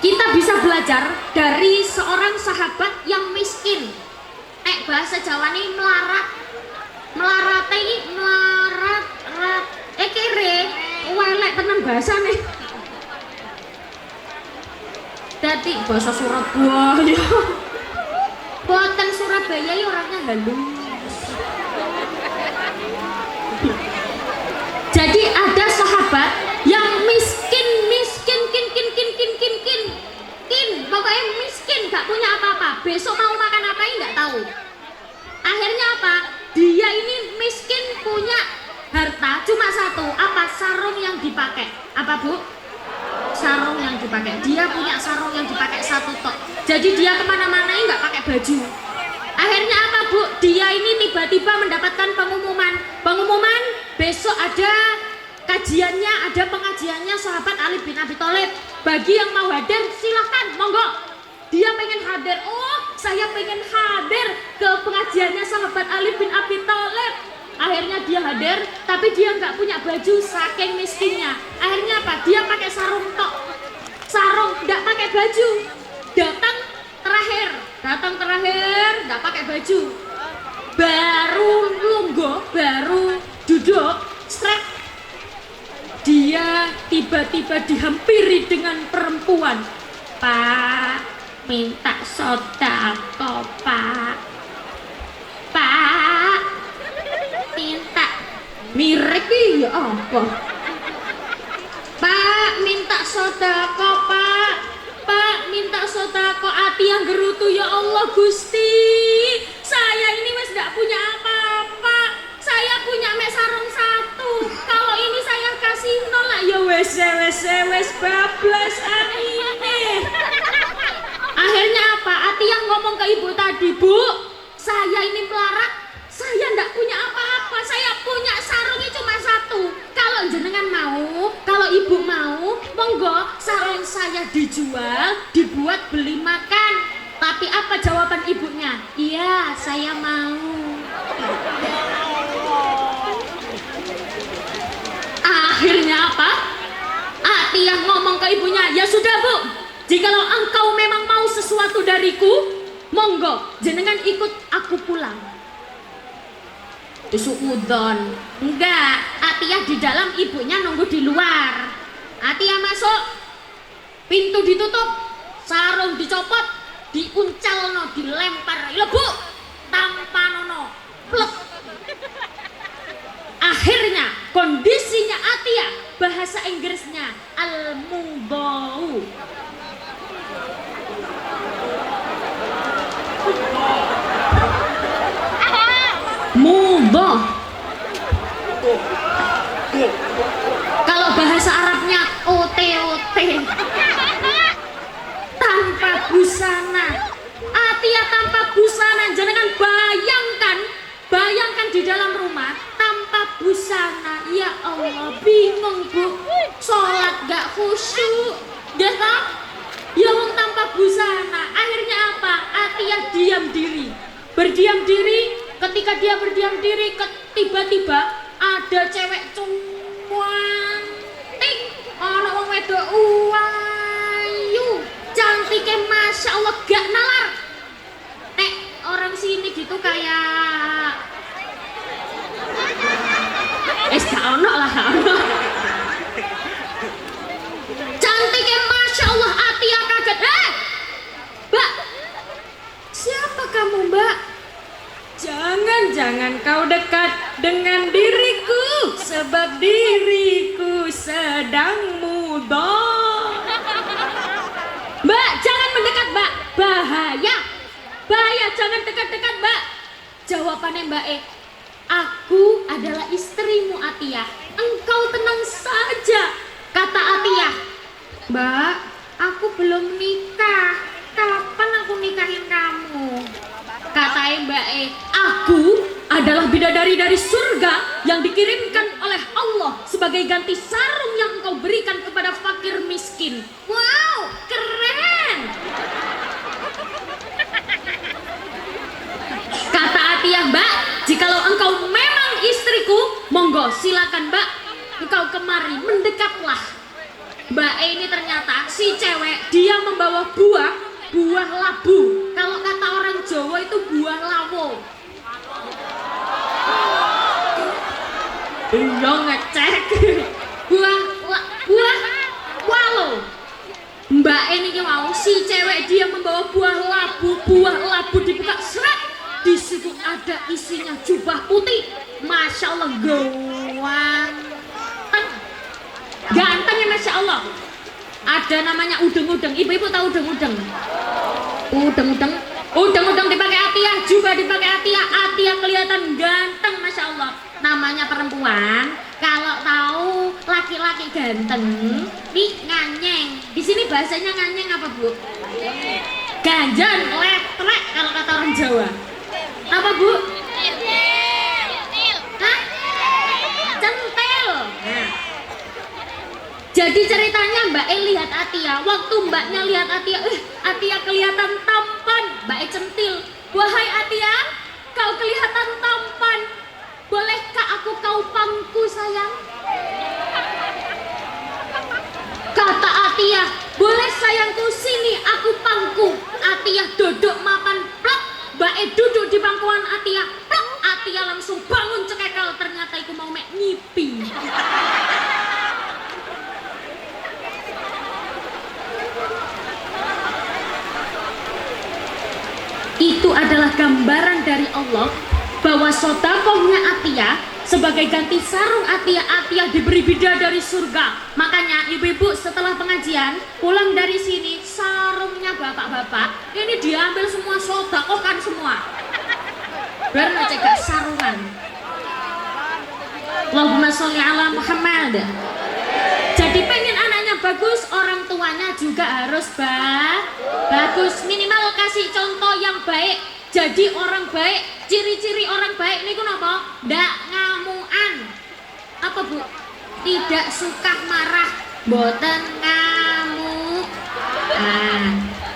kita bisa belajar dari seorang sahabat yang miskin. Bahasa Jawa ini melarat kere welek tenan bahasa nih. Dadi bahasa Surabaya. Boten Surabaya ya orangnya halus. Jadi ada sahabat yang miskin, pokoknya miskin, gak punya apa-apa. Besok mau makan apa ini gak tahu. Akhirnya apa? Dia ini miskin punya harta cuma satu, apa? Sarung yang dipakai. Apa Bu? Sarung yang dipakai. Dia punya sarung yang dipakai satu tok. Jadi dia kemana-mana ini nggak pakai baju. Akhirnya apa Bu? Dia ini tiba-tiba mendapatkan pengumuman besok ada kajiannya, ada pengajiannya sahabat Ali bin Abi Thalib. Bagi yang mau hadir silahkan, monggo. Dia pengen hadir. Oh, saya pengen hadir ke pengajiannya sahabat Ali bin Abi Thalib. Akhirnya dia hadir, tapi dia nggak punya baju saking miskinnya. Akhirnya apa? Dia pakai sarung tok, nggak pakai baju. Datang terakhir, nggak pakai baju. Baru lungguh, baru duduk, strek. Dia tiba-tiba dihampiri dengan perempuan. Pak, minta sodako Pak. Minta mirip ya apa? Pak minta sodako Pak minta sodako, ati yang gerutu ya Allah Gusti. Saya ini wes gak punya apa-apa, saya punya mek sarung satu. Kalau ini saya kasih nolak ya wes bablas ini. Akhirnya apa? Ati yang ngomong ke ibu tadi, Bu, saya ini melarat. Saya ndak punya apa-apa, saya punya sarungnya cuma satu. Kalau jenengan mau, kalau ibu mau, monggo sarung saya dijual, dibuat beli makan. Tapi apa jawaban ibunya? Iya, saya mau. Akhirnya apa? Ati yang ngomong ke ibunya, ya sudah Bu, jikalau engkau memang mau sesuatu dariku, monggo jenengan ikut aku pulang. Sukudon. Enggak, Atiyah di dalam, ibunya nunggu di luar. Atiyah masuk, pintu ditutup, sarung dicopot, diuncalno, dilempar, lebu, tanpa nono, plek. Akhirnya kondisinya Atiyah, bahasa Inggrisnya al-mudau. Mudhoh. Kalau bahasa Arabnya OTOT. Tanpa busana. Atiyah tanpa busana. Jangan bayangkan di dalam rumah tanpa busana. Ya Allah, bingung Bu. Sholat gak khusyuk. Gitu? Ya wong tanpa busana. Akhirnya apa? Atiyah diam diri. Berdiam diri. Ketika dia berdiam diri, tiba-tiba ada cewek cantik, ana wong wedok ayu, cantiknya masya Allah gak nalar. Nek orang sini gitu kayak gak ono lah, gak ono. Cantiknya masya Allah, Atiyah kaget. Mbak, siapa kamu Mbak?
Jangan kau dekat dengan diriku, sebab diriku sedang mudhoh.
Mbak, jangan mendekat Mbak, bahaya, jangan dekat-dekat Mbak. Jawabannya Mbak aku adalah istrimu Atiyah, engkau tenang saja. Kata Atiyah, Mbak, aku belum nikah, kapan aku nikahin kamu? Kata Mbak aku adalah bidadari dari surga yang dikirimkan oleh Allah sebagai ganti sarung yang engkau berikan kepada fakir miskin. Wow, keren. Kata Atiyah, Mbak, jikalau engkau memang istriku, monggo silakan Mbak, engkau kemari, mendekatlah. Mbak ini ternyata si cewek, dia membawa buah labu. Kalau kata orang Jawa itu buah lawo. Iya ngecek. buah walo. Mbak ini mau si cewek dia membawa buah labu dibuka seret. Di situ ada isinya jubah putih. Masya Allah ganteng ya Masya Allah. Ada namanya udeng-udeng. Ibu-ibu tahu udeng-udeng? Udeng-udeng dipakai Atiyah, juga dipakai Atiyah. Atiyah kelihatan ganteng Masya Allah. Namanya perempuan, kalau tahu laki-laki ganteng, nih nganyeng. Di sini bahasanya nganyeng apa Bu? Ganjan, letrek kalau kata orang Jawa. Apa Bu? Hah? Centil. Nah. Jadi ceritanya Mbak lihat Atiyah, waktu Mbaknya lihat Atiyah, Atiyah kelihatan tampan, Mbak centil. Wahai Atiyah, kau kelihatan tampan, bolehkah aku kau pangku sayang? Kata Atiyah, boleh sayangku, sini aku pangku. Atiyah duduk mapan, plak. Mbak duduk di pangkuan Atiyah, plak. Atiyah langsung bangun cekekal, ternyata aku mau mek nyipi. Itu adalah gambaran dari Allah bahwa sodakohnya Atiyah sebagai ganti sarung Atiyah diberi bidadari surga. Makanya ibu-ibu setelah pengajian pulang dari sini, sarungnya bapak-bapak ini diambil semua, sodakohkan semua biar ngecegah sarungan. Allahumma sholli ala Muhammad. Jadi pengen anaknya bagus, orang tuanya juga harus bagus. Minimal kasih contoh yang baik. Jadi orang baik, ciri-ciri orang baik ini apa? Ndak ngamuan. Apa Bu? Tidak suka marah, boten ngamuk. Nah,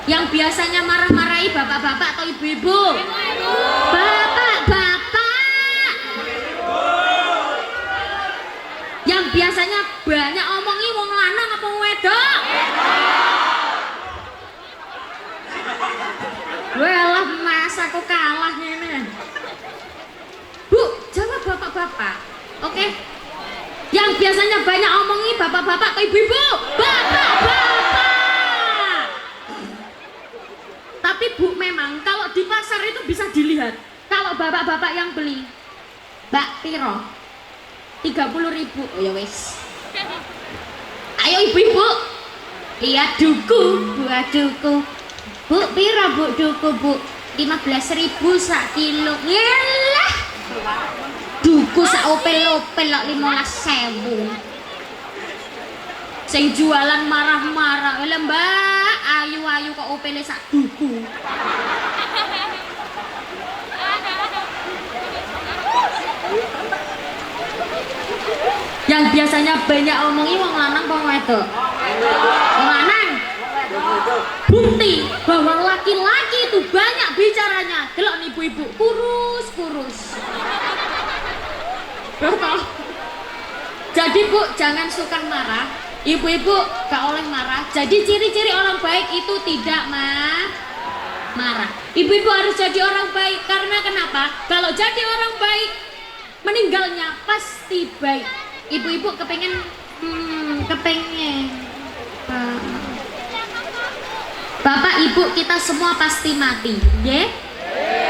yang biasanya marah-marahi bapak-bapak atau ibu-ibu? Bapak-bapak. Yang biasanya banyak omongi wong lanang apa wedok? Walah mas, aku kalah ini. Bu, jawab bapak-bapak. Oke? Yang biasanya banyak omongi bapak-bapak ke ibu-ibu, bapak-bapak. Tapi Bu, memang kalau di pasar itu bisa dilihat. Kalau bapak-bapak yang beli, Mbak piro? 30.000. Oh ya wes. Ayo ibu-ibu. Iya duku, buah duku. Bu, piro Bu duku Bu? 15.000 sak kilo. Yalah. Duku sak opel-opel kok 15.000. Sing jualan marah-marah. Lah Mbak, ayu-ayu kok opele sak duku. Yang biasanya banyak omongi wong lanang apa wedok? Wong lanang. Bukti bahwa laki-laki itu banyak bicaranya. Delok nih ibu-ibu, kurus-kurus. Betul. Jadi Bu, jangan suka marah. Ibu-ibu gak oleh marah. Jadi ciri-ciri orang baik itu tidak marah. Ibu-ibu harus jadi orang baik. Karena kenapa? Kalau jadi orang baik, meninggalnya pasti baik. Ibu-ibu kepengen Bapak Ibu kita semua pasti mati, ya?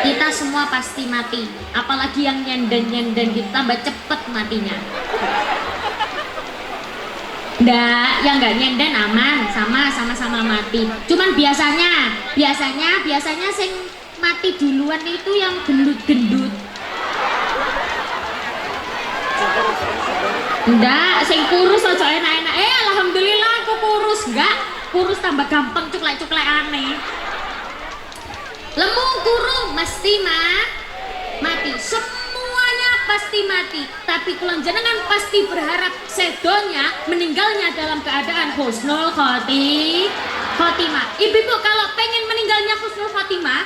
Kita semua pasti mati. Apalagi yang nyenden kita tambah cepet matinya. Nggak, yang nggak nyenden aman, sama-sama mati. Cuman biasanya sing mati duluan itu yang gendut-gendut. Nggak, sing kurus aja enak-enak. Alhamdulillah aku kurus. Nggak, kurus tambah gampang cuklek-cuklek aneh. Lemu kuru mesti mati. Semuanya pasti mati. Tapi kula jenengan pasti berharap sedonya meninggalnya dalam keadaan husnul khotimah. Ibu-ibu kalau pengen meninggalnya husnul khotimah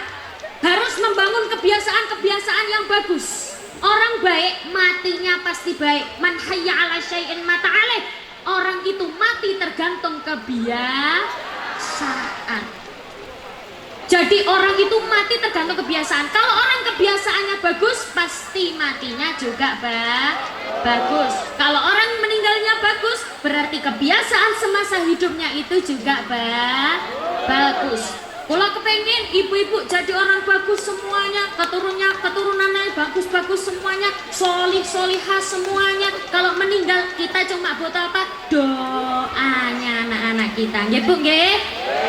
harus membangun kebiasaan-kebiasaan yang bagus. Orang baik matinya pasti baik. Man hayya ala syai'in mata alaih. Orang itu mati tergantung kebiasaan. Jadi orang itu mati tergantung kebiasaan. Kalau orang kebiasaannya bagus, pasti matinya juga bagus. Kalau orang meninggalnya bagus, berarti kebiasaan semasa hidupnya itu juga bagus. Kalau kepengen ibu-ibu jadi orang bagus semuanya, keturunannya bagus-bagus semuanya, solih-solihah semuanya. Kalau meninggal kita cuma buat apa? Doanya anak-anak kita. Nggih Bu nggih.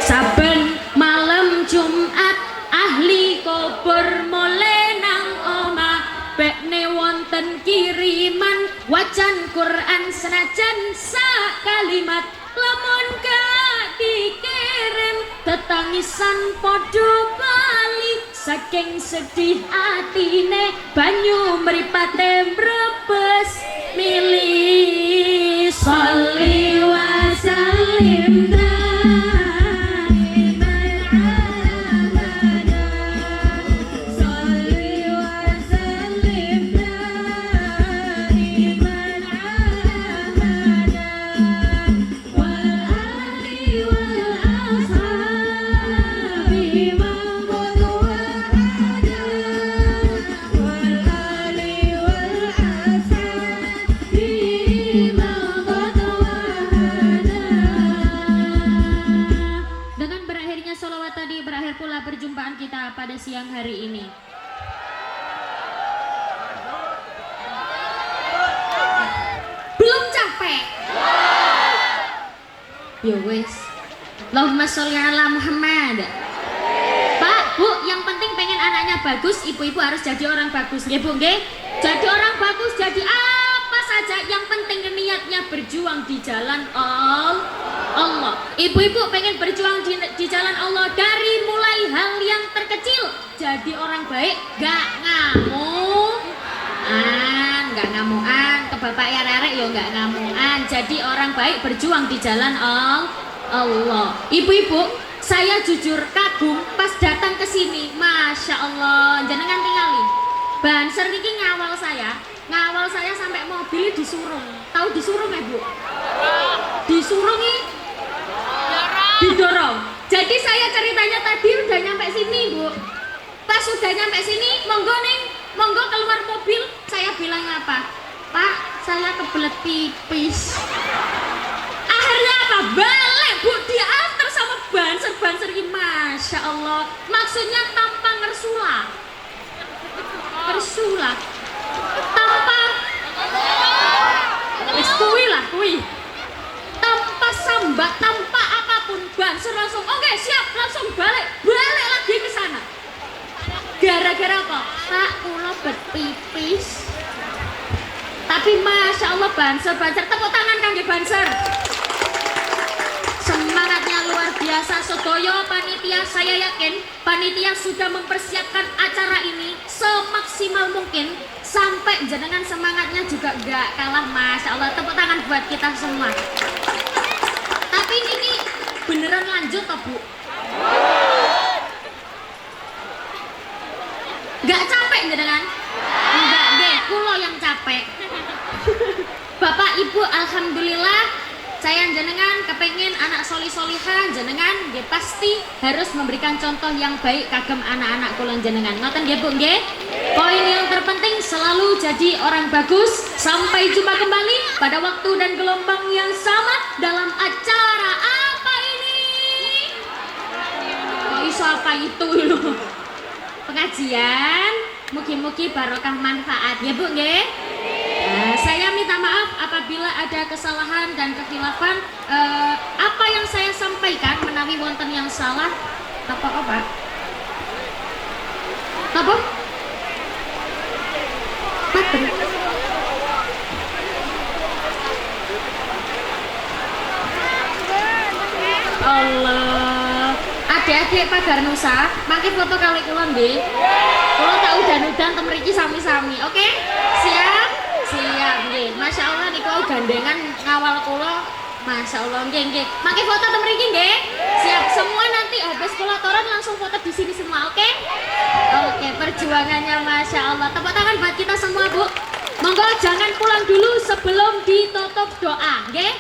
Saben malam Jumat ahli kubur mulai nang omah, bekne wonten kiriman wacan Quran senajan sak kalimat. Lamun gak dikirim tetangisan podo bali, saking sedih atine banyu mripate mrebes milih. Sholli wa sallim perjumpaan kita pada siang hari ini. Belum capek? Ya wes. Allahumma sholli ala Muhammad. Pak, Bu, yang penting pengen anaknya bagus, ibu-ibu harus jadi orang bagus, nggih Bu nggih? Jadi orang bagus, jadi apa saja yang penting niatnya berjuang di jalan Allah. Ibu-ibu pengen berjuang di jalan Allah dari mulai hal yang terkecil. Jadi orang baik, gak ngamuan, ke bapak ya rerek yo gak ngamuan. Jadi orang baik berjuang di jalan Allah. Ibu-ibu, saya jujur kagum pas datang ke sini. Masya Allah, jenengan tingali. Banser niki ngawal saya sampai mobil disurung. Tahu disurung ya Bu? Disurungi, didorong. Jadi saya ceritanya tadi udah nyampe sini Bu. Pas udah nyampe sini, monggo ning Monggo keluar mobil, saya bilang apa? Pak, saya kebelet pipis. Akhirnya apa? Balik Bu, diantar sama banser-banser ini. Masya Allah. Maksudnya tanpa ngersula. Ngersula. Tanpa kui lah, kui. Tanpa sambat, tanpa apapun, banser langsung, oke siap, langsung balik lagi ke sana. Gara-gara apa? Pak, kula berpipis. Tapi Masya Allah banser, tepuk tangan kangge banser. Semangatnya luar biasa sedoyo panitia. Saya yakin panitia sudah mempersiapkan acara ini semaksimal mungkin sampai jenengan semangatnya juga gak kalah. Masya Allah, tepuk tangan buat kita semua. Tapi ini beneran lanjut toh Bu? Gak capek jenengan? Enggak deh, kulo yang capek. Bapak Ibu, alhamdulillah saya jenengan kepengen anak solihah jenengan nggih pasti harus memberikan contoh yang baik kagem anak-anak kula jenengan. Ngoten nggih Bu nggih? Poin yang terpenting selalu jadi orang bagus. Sampai jumpa kembali pada waktu dan gelombang yang sama dalam acara apa ini? Kok iso apa itu loh? Pengajian, mugi-mugi barokah manfaat ya Bu nggih? Saya minta maaf apabila ada kesalahan dan kekhilafan. Apa yang saya sampaikan menawi wonten yang salah apa? Apa? Allah, adik-adik Pagar Nusa, mangke foto kali kula nggih. Kula tak udan-udan tem mriki sami-sami. Oke? Siap? Siap nggih. Masya Allah niku gandengan ngawal kula. Masya Allah nggih. Mangke foto tem mriki nggih. Siap. Semua nanti habis kula toron langsung foto di sini semua, oke? Oke, perjuangannya Masya Allah. Tepuk tangan buat kita semua, Bu. Monggo jangan pulang dulu sebelum ditutup doa, nggih?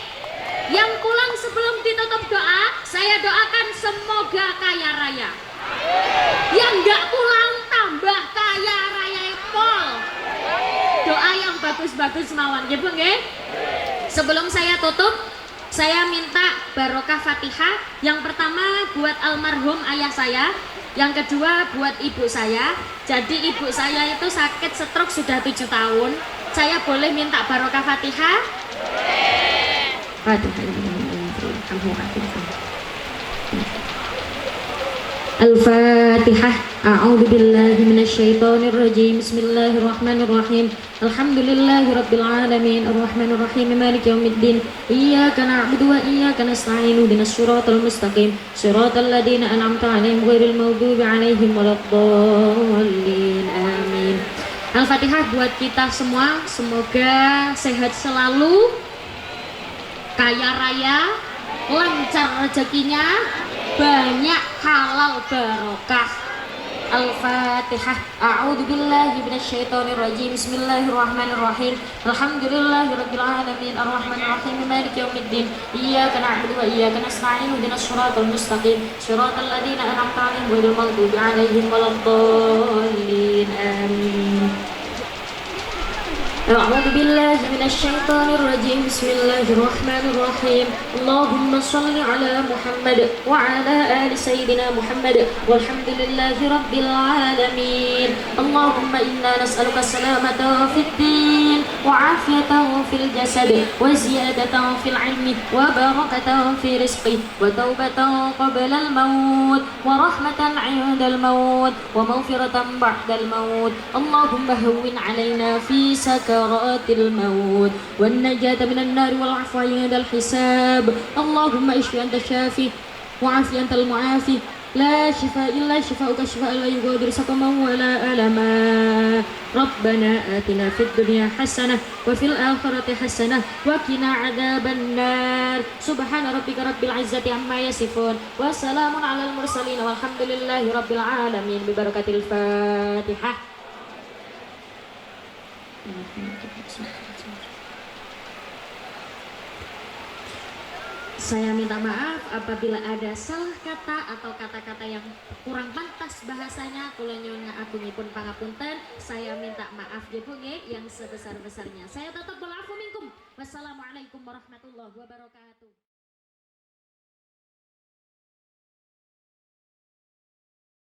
Yang pulang sebelum ditutup doa, saya doakan semoga kaya raya. Yang enggak pulang tambah kaya raya pol. Doa yang bagus-bagus mawon nggih Bu nggih. Sebelum saya tutup, saya minta barokah Fatihah. Yang pertama buat almarhum ayah saya, yang kedua buat ibu saya. Jadi ibu saya itu sakit stroke sudah 7 tahun. Saya boleh minta barokah Fatihah? Al-Fatihah. A'udzu billahi minasyaitonir rajim. Bismillahirrahmanirrahim. Alhamdulillahirabbil alamin. Arrahmanir rahim. Maliki yaumiddin. Iyyaka na'budu wa iyyaka nasta'in. Ihdinas siratal mustaqim. Siratal ladzina an'amta 'alaihim ghairil maghdubi 'alaihim waladdallin. Amin. Al-Fatihah buat kita semua. Semoga sehat selalu, kaya raya, lancar rezekinya, banyak halal barokah. Al-Fatihah. A'udzu billahi minasyaitonir rajim. Bismillahirrahmanirrahim. Alhamdulillahirabbil alamin. Arrahmanir rahim. Maliki yaumiddin. Iyyaka na'budu wa iyyaka nasta'in. Ihdinas siratal mustaqim. Siratal ladzina an'amta 'alaihim ghairil maghdubi 'alaihim waladdallin. Amin. أعوذ بالله من الشيطان الرجيم بسم الله الرحمن الرحيم اللهم صل على محمد وعلى آل سيدنا محمد والحمد لله رب العالمين اللهم إنا نسألك السلامة في الدين وعافية في الجسد وزيادة في العلم وبركة في رزقه وتوبة قبل الموت ورحمة عند الموت ومغفرة بعد الموت اللهم هون علينا في سكرات الموت والنجاة من النار والعفو عند الحساب اللهم اشف أنت الشافي وعافي أنت المعافي لا شفاء إلا شفاءك شفاء لا يغادر سقما ولا ألما ربنا آتنا في الدنيا حسنة وفي الآخرة حسنة وقنا عذاب النار سبحان ربك رب العزة عما يصفون وسلام على المرسلين والحمد لله رب العالمين ببركة الفاتحة.
Saya minta maaf apabila ada salah kata atau kata-kata yang kurang pantas bahasanya. Kula nyuwun ngagungipun pangapunten. Saya minta maaf nggih Bu nggih yang sebesar-besarnya. Saya tetap wal afu minkum. Wassalamualaikum warahmatullahi wabarakatuh.